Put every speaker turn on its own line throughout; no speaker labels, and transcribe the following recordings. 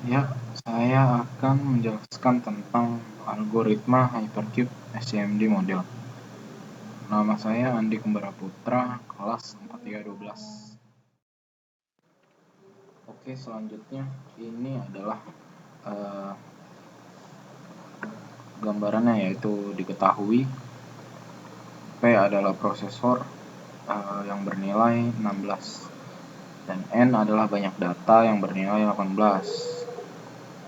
Ya, saya akan menjelaskan tentang algoritma Hypercube SCMD model. Nama saya Andi Kumbara Putra, kelas 4312. Oke, selanjutnya ini adalah gambarannya, yaitu diketahui P adalah prosesor yang bernilai 16 dan N adalah banyak data yang bernilai 18.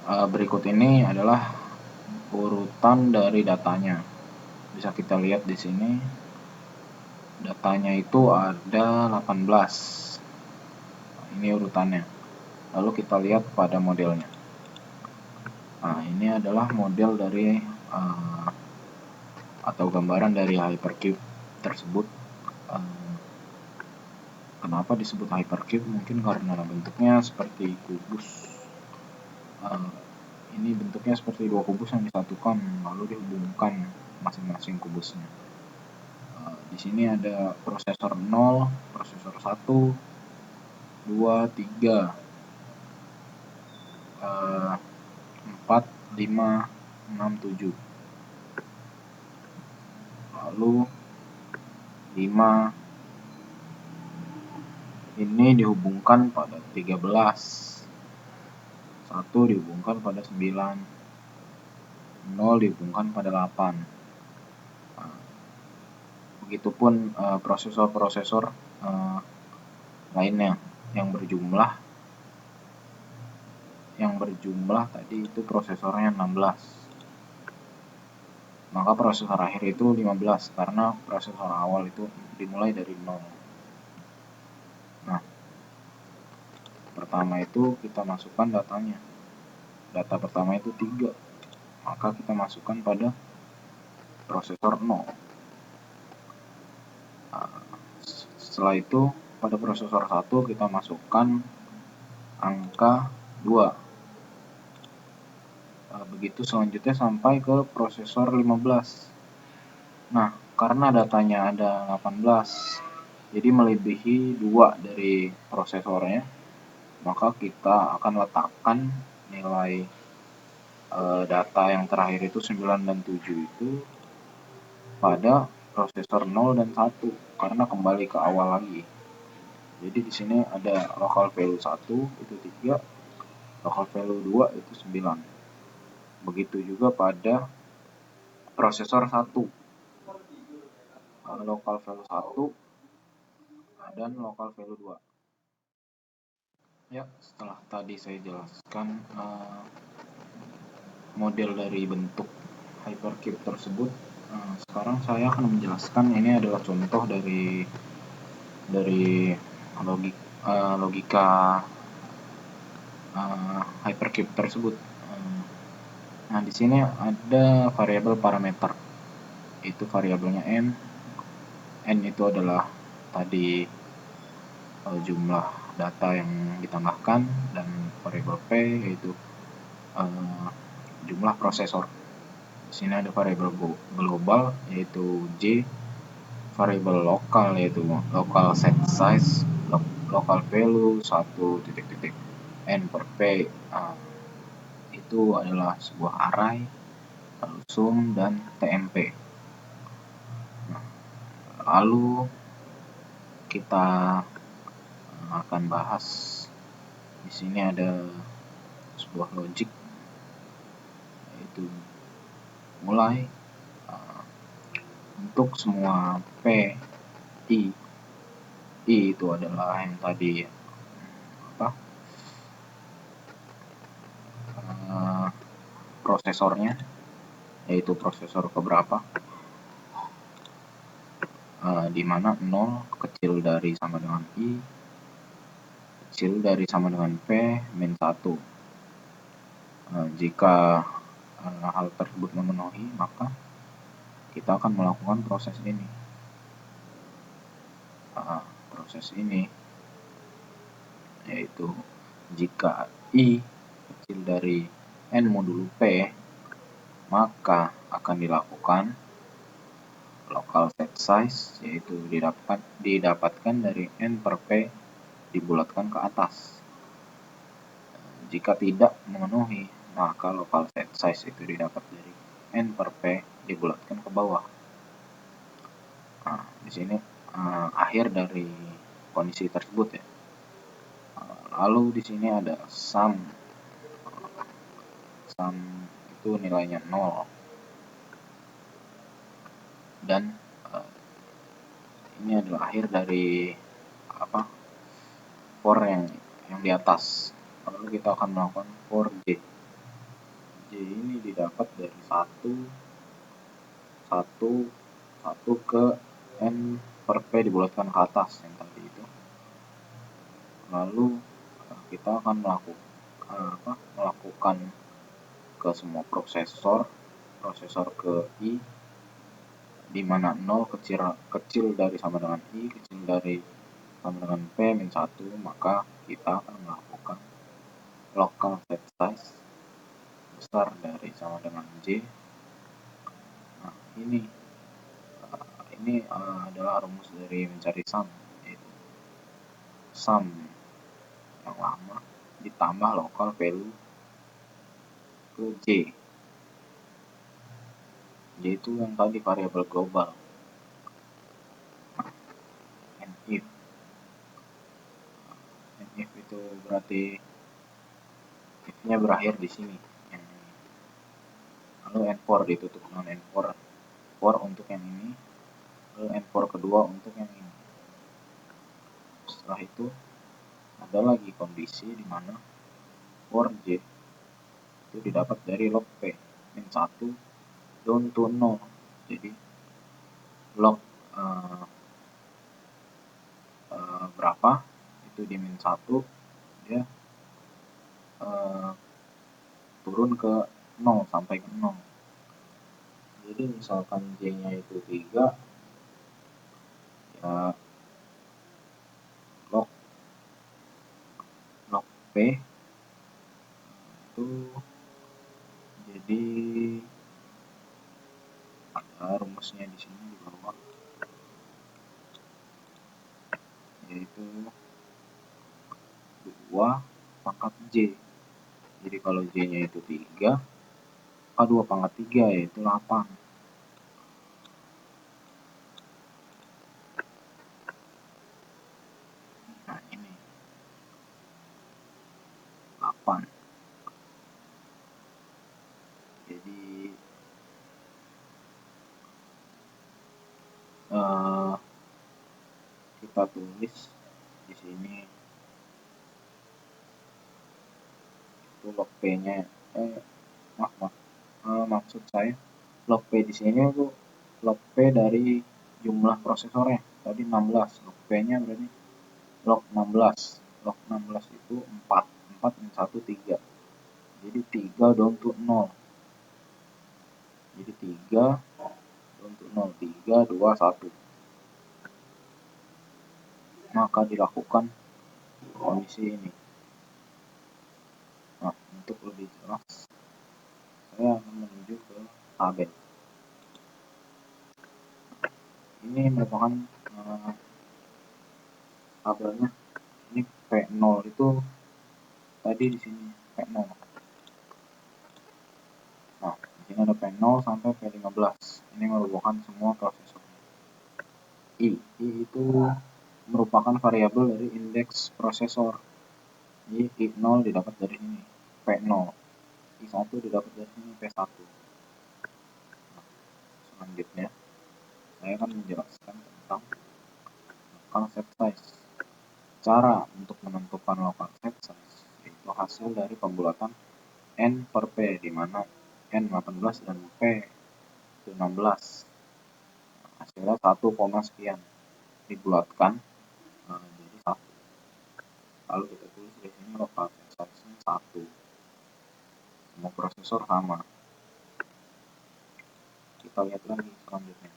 Berikut ini adalah urutan dari datanya. Bisa kita lihat di sini. Datanya itu ada 18. Ini urutannya. Lalu kita lihat pada modelnya. Nah, ini adalah model dari atau gambaran dari Hypercube tersebut. Kenapa disebut Hypercube? Mungkin karena bentuknya seperti kubus. Ini bentuknya seperti dua kubus yang disatukan lalu dihubungkan masing-masing kubusnya. Di sini ada prosesor 0, prosesor 1, 2, 3, 4, 5, 6, 7. Lalu 5 ini dihubungkan pada 13. 1 dihubungkan pada 9. 0 dihubungkan pada 8. Begitupun prosesor-prosesor lainnya yang berjumlah tadi itu prosesornya 16. Maka prosesor akhir itu 15 karena prosesor awal itu dimulai dari 0. Nah, pertama itu kita masukkan datanya. Data pertama itu 3. Maka kita masukkan pada prosesor 0. Setelah itu pada prosesor 1 kita masukkan angka 2. Begitu selanjutnya sampai ke prosesor 15. Nah, karena datanya ada 18, jadi melebihi 2 dari prosesornya, maka kita akan letakkan nilai data yang terakhir itu 9 dan 7 itu pada prosesor 0 dan 1 karena kembali ke awal lagi. Jadi di sini ada local value 1 itu 3, local value 2 itu 9. Begitu juga pada prosesor 1. Local value 1 dan local value 2. Ya, setelah tadi saya jelaskan model dari bentuk Hypercube tersebut, sekarang saya akan menjelaskan ini adalah contoh dari logika Hypercube tersebut. Nah, di sini ada variabel parameter, itu variabelnya n. N itu adalah tadi jumlah data yang ditambahkan, dan variabel p yaitu jumlah prosesor. Di sini ada variabel global yaitu j, variabel lokal yaitu local set size, local value 1 n per p. Itu adalah sebuah array, lalu sum dan tmp. Lalu kita akan bahas di sini ada sebuah logik, yaitu mulai untuk semua p i itu adalah yang tadi prosesornya, yaitu prosesor keberapa, di mana 0 kecil dari sama dengan i, kecil dari sama dengan p min 1. Jika hal tersebut memenuhi, maka kita akan melakukan proses ini. Proses ini yaitu jika i kecil dari n modulo p, maka akan dilakukan local set size, yaitu didapatkan dari n per p dibulatkan ke atas. jika tidak memenuhi, maka local set size itu didapat dari N per P dibulatkan ke bawah. Nah, di sini akhir dari kondisi tersebut ya. Lalu di sini ada sum. Sum itu nilainya 0. Dan ini adalah akhir dari for yang di atas. Lalu kita akan melakukan for J. J ini didapat dari 1 ke N per P dibulatkan ke atas yang tadi itu. Lalu kita akan melakukan ke semua prosesor ke I, di mana 0 kecil dari sama dengan I, kecil dari sama dengan P min 1, maka kita akan melakukan local set size besar dari sama dengan J. Nah, ini adalah rumus dari mencari sum, yaitu sum yang lama ditambah local value ke J. J itu yang tadi variabel global. And if itu berarti if-nya berakhir di sini. Lalu N4 ditutup dengan N4 untuk yang ini, lalu N4 kedua untuk yang ini. Setelah itu ada lagi kondisi di mana for J itu didapat dari log P min 1 down to 0. Jadi log berapa itu di min 1 dia turun ke 0 sampai ke 0. Jadi misalkan J nya itu 3, ya log P itu jadi ada rumusnya di sini di bawah, yaitu 2 pangkat J. Jadi kalau J nya itu 3, 2 pangkat 3 yaitu 8. Nah, ini 8. Jadi kita tulis di sini itu log P-nya maksud saya log P di sini itu log P dari jumlah prosesornya tadi 16, log P-nya berarti log 16. Log 16 itu 4 min 1 3. Jadi 3 down to 0. Jadi 3 down to 0, 3 2 1. Maka dilakukan kondisi ini. Nah, untuk lebih jelas saya akan menuju ke tabel. Ini merupakan tabelnya. Ini P0 itu tadi di sini P0. Nah, di sini ada P0 sampai P15. Ini merupakan semua prosesor. I itu merupakan variabel dari indeks prosesor. Jadi I0 didapat dari sini P0. I1 didapat dari sini P1. Nah, selanjutnya saya akan menjelaskan tentang local set size. Cara untuk menentukan local set size yaitu hasil dari pembulatan N per P, di mana N 18 dan P itu 16. Hasilnya 1, sekian dibulatkan jadi 1. Lalu kita tulis di sini local set size-nya 1. Semua prosesor sama. Kita lihat lagi selanjutnya.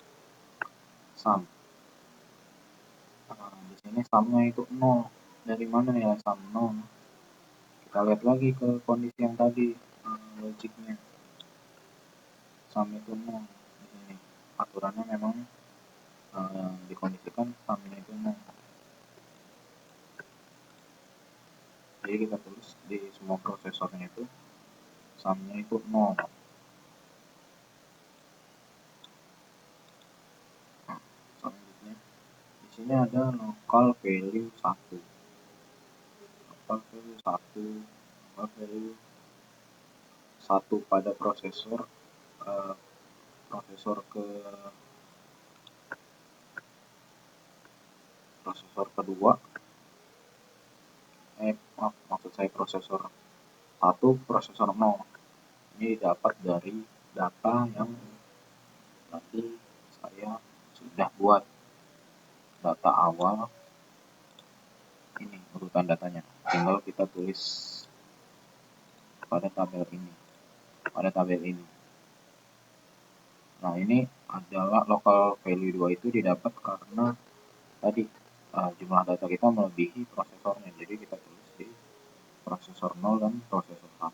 Sum. Di sini sumnya itu 0. Dari mana nilai sum 0? Kita lihat lagi ke kondisi yang tadi, logiknya. Sum itu 0. Di sini aturannya memang dikondisikan sumnya itu 0. Jadi kita tulis di semua prosesornya itu sumnya itu 0. Nah, selanjutnya di sini ada local value 1. Local value 1, local value 1 pada prosesor prosesor kedua, maksud saya prosesor 1, prosesor 0. Ini dapat dari data yang tadi saya sudah buat, data awal. Ini urutan datanya, tinggal kita tulis pada tabel ini. Nah, ini adalah local value 2 itu didapat karena tadi jumlah data kita melebihi prosesornya, jadi kita tulis di prosesor 0 dan prosesor 1.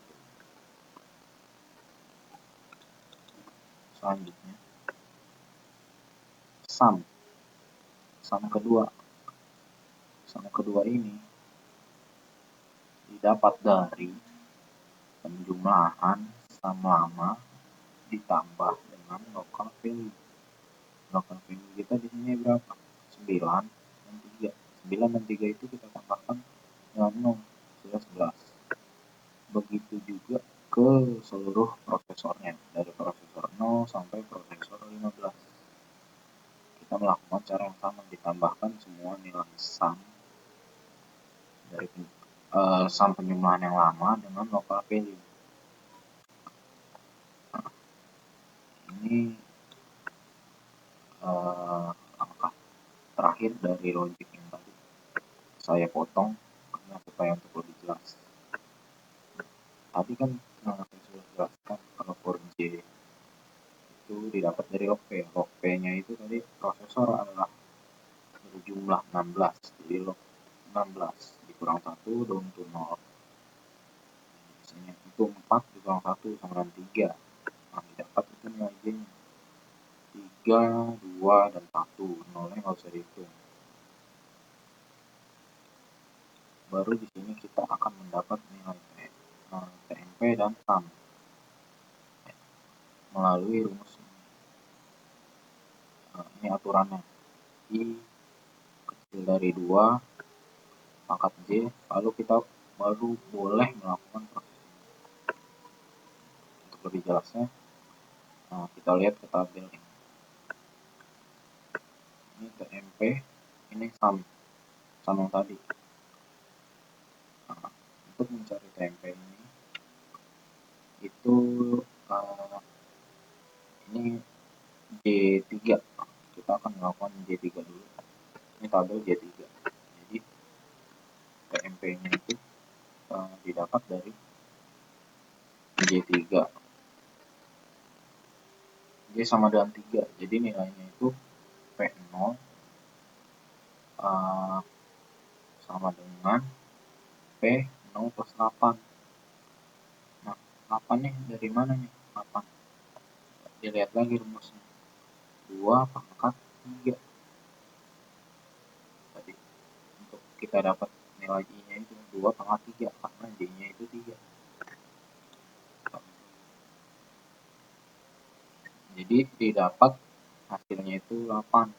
Selanjutnya sum kedua ini didapat dari penjumlahan sum lama ditambah dengan local value. Local value kita di sini berapa? 9 dan 3. 9 dan 3 itu kita tambahkan dengan 0, sudah 11. Begitu juga ke seluruh prosesornya, dari prosesor 0 sampai prosesor 15. Kita melakukan cara yang sama, ditambahkan semua nilai sum dari sum penjumlahan yang lama dengan local value. Nah, ini langkah terakhir dari logic yang tadi saya potong karena supaya untuk lebih jelas. Tadi kan saya sudah jelaskan kalau for J itu didapat dari log P. Log P-nya itu tadi prosesor adalah berjumlah 16, jadi log 16 dikurang 1 down to 0. Misalnya itu 4 dikurang 1 sama dengan 3. Nah, didapat itu nilai J-nya 3, 2, dan 1. Nolnya nggak usah dihitung. Baru di sini kita akan mendapat nilai TMP dan sum melalui rumus ini. Ini aturannya, I kecil dari 2 pangkat J, lalu kita baru boleh melakukan proses ini. Untuk lebih jelasnya, kita lihat ke tabel ini. Ini TMP, ini sum yang tadi. Nah, untuk mencari TMP ini itu ini J3. Kita akan melakukan J3 dulu. Ini tabel J3. Jadi TMP-nya itu didapat dari J3. J sama dengan 3. Jadi nilainya itu P0 sama dengan P0 plus 8. Nah, 8 nih dari mana nih? 8. Dilihat lagi rumusnya. 2 pangkat 3. Tadi untuk kita dapat nilai I-nya itu 2 pangkat 3 karena J-nya itu 3. Jadi didapat hasilnya itu 8.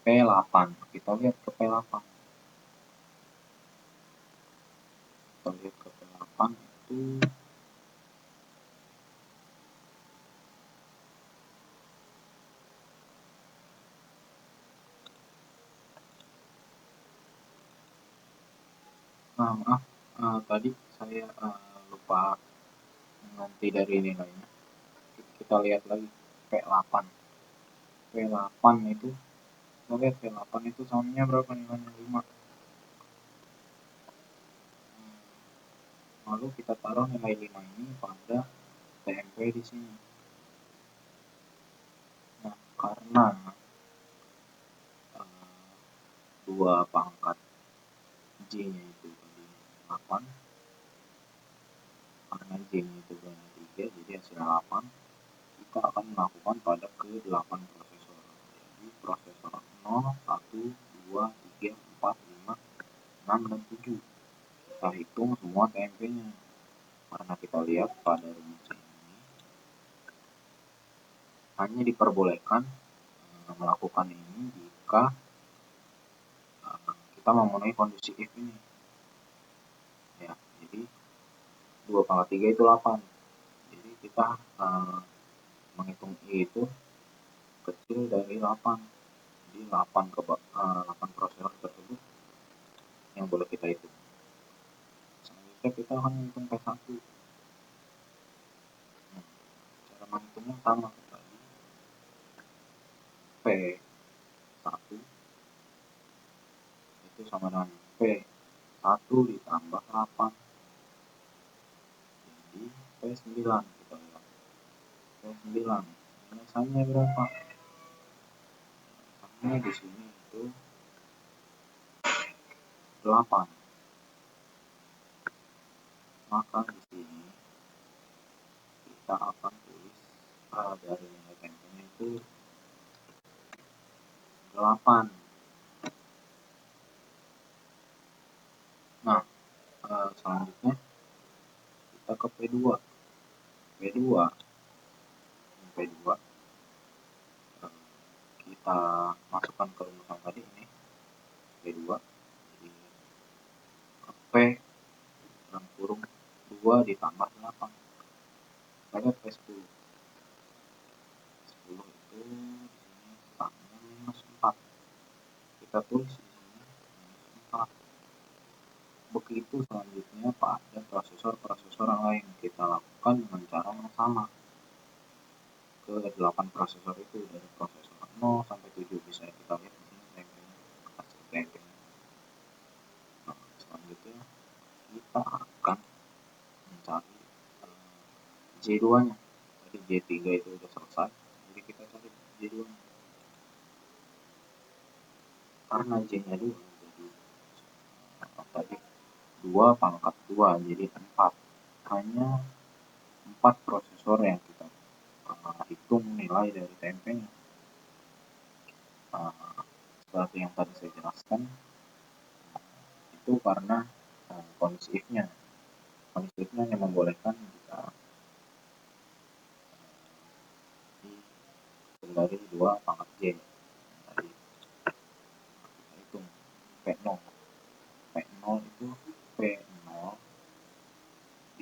P8. Kita lihat ke P8. Kita lihat ke P8 itu maaf, tadi saya lupa mengganti dari nilainya. Kita lihat lagi P8. P8 itu kita lihat P8 itu sumnya berapa nilainya? 5. Lalu kita taruh nilai 5 ini pada TMP di sini. Nah, karena 2 pangkat J-nya itu tadi 8, karena J-nya itu banyak 3, jadi hasilnya 8. Kita akan melakukan pada ke-8 prosesor. Jadi prosesor 0, 1, 2, 3, 4, 5, 6, dan 7. kita hitung semua TMP-nya. Karena kita lihat pada rumus ini hanya diperbolehkan melakukan ini jika kita memenuhi kondisi if ini. Ya, jadi 2 pangkat 3 itu 8. Jadi kita menghitung I itu kecil dari 8. Jadi 8 prosesor tersebut yang boleh kita hitung. Selanjutnya kita akan menghitung P1. Cara menghitungnya sama tadi. P1 itu sama dengan P1 ditambah 8. Jadi P9 kita lihat. P9 ini samanya berapa? Samanya di sini itu 8. Maka di sini kita akan tulis dari nilai tempenya itu 8. Nah, selanjutnya kita ke P2. P2 kita masukkan ke rumusan tadi ini P2. Jadi P dalam kurung 2 ditambah 8 pada P10. 10 itu di sini sama minus 4. Kita tulis di sini minus 4. Begitu selanjutnya pada prosesor yang lain kita lakukan dengan cara yang sama. Ke 8 prosesor itu dari prosesor 0 sampai 7 bisa kita lihat di sini tempenya. Nah, selanjutnya kita akan mencari J2-nya. Jadi J3 itu sudah selesai, jadi kita cari J2-nya. Karena J-nya 2, jadi tadi 2 pangkat 2, jadi 4. Hanya 4 prosesor yang kita hitung nilai dari TMP-nya. Seperti yang tadi saya jelaskan, itu karena kondisi if-nya. Kondisi if-nya yang membolehkan kita dihitung dari 2 pangkat J. Tadi kita hitung P0. P0 itu P0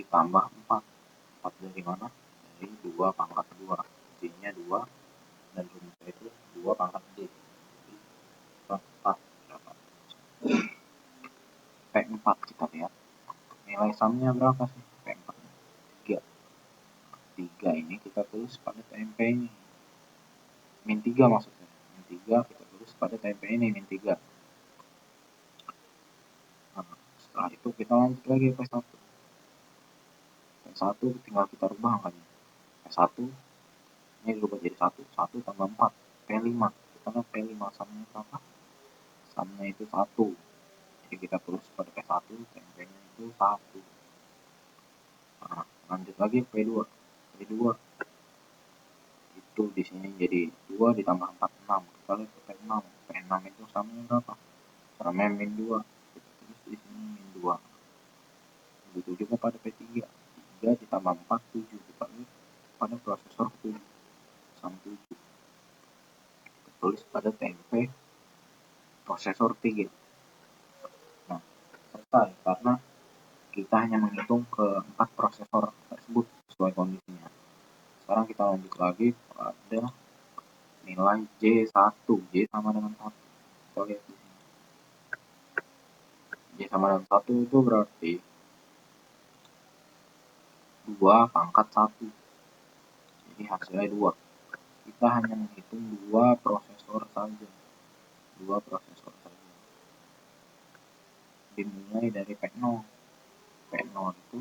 ditambah 4. 4 dari mana? Dari 2 pangkat 2. J-nya 2 dan rumusnya itu 2 pangkat J. Jadi 4 berapa? P4 kita lihat. Nilai sumnya berapa sih? P4 3. 3 ini kita tulis pada TMP ini. Min 3 maksudnya. Min 3 kita tulis pada TMP ini min 3. Nah, setelah itu kita lanjut lagi ke P1. P1 tinggal kita rubah angkanya. P1 ini dirubah jadi 1. 1 tambah 4. P5. Kita lihat P5 sumnya berapa? Sumnya itu 1. Jadi kita tulis pada P1 TMP-nya itu 1. Nah, lanjut lagi P2. P2 itu di sini jadi 2 ditambah 4 6. Kita lihat ke P6. P6 itu samanya berapa? Samanya min 2. Kita tulis di sini min 2. Begitu juga pada P3. 3 ditambah 4 7. Kita lihat pada prosesor 7 sama 7. Kita tulis pada TMP prosesor 3. Nah, selesai karena kita hanya menghitung ke 4 prosesor tersebut sesuai kondisinya. Sekarang kita lanjut lagi pada nilai J1. J sama dengan 1. Kita lihat di sini. J sama dengan 1 itu berarti 2 pangkat 1. Jadi hasilnya 2. Kita hanya menghitung 2 prosesor saja. 2 prosesor saja. Dimulai dari P0. P0 itu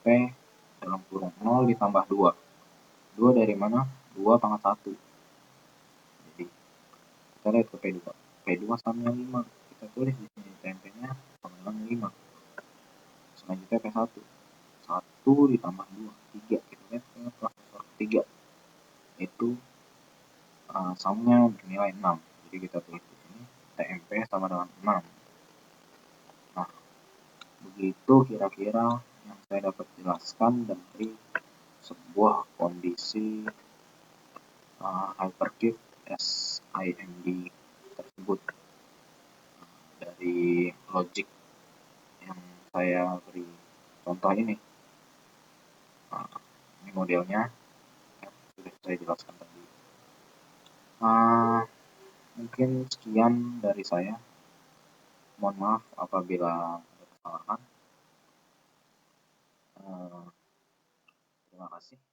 P dalam kurung 0 ditambah 2. 2 dari mana? 2 pangkat 1. Jadi kita lihat ke P2. P2 sama 5. Kita tulis di sini TMP-nya sama dengan 5. Selanjutnya P1. 1 ditambah 2. 3. Kita lihat ke prosesor 3. Itu sumnya bernilai 6. Jadi kita tulis di sini TMP sama dengan 6. Nah, Itu kira-kira yang saya dapat jelaskan dari sebuah kondisi hypercube SIMD tersebut, dari logik yang saya beri contoh ini. Ini modelnya yang sudah saya jelaskan tadi. Mungkin sekian dari saya. Mohon maaf apabila ada kesalahan. Terima kasih.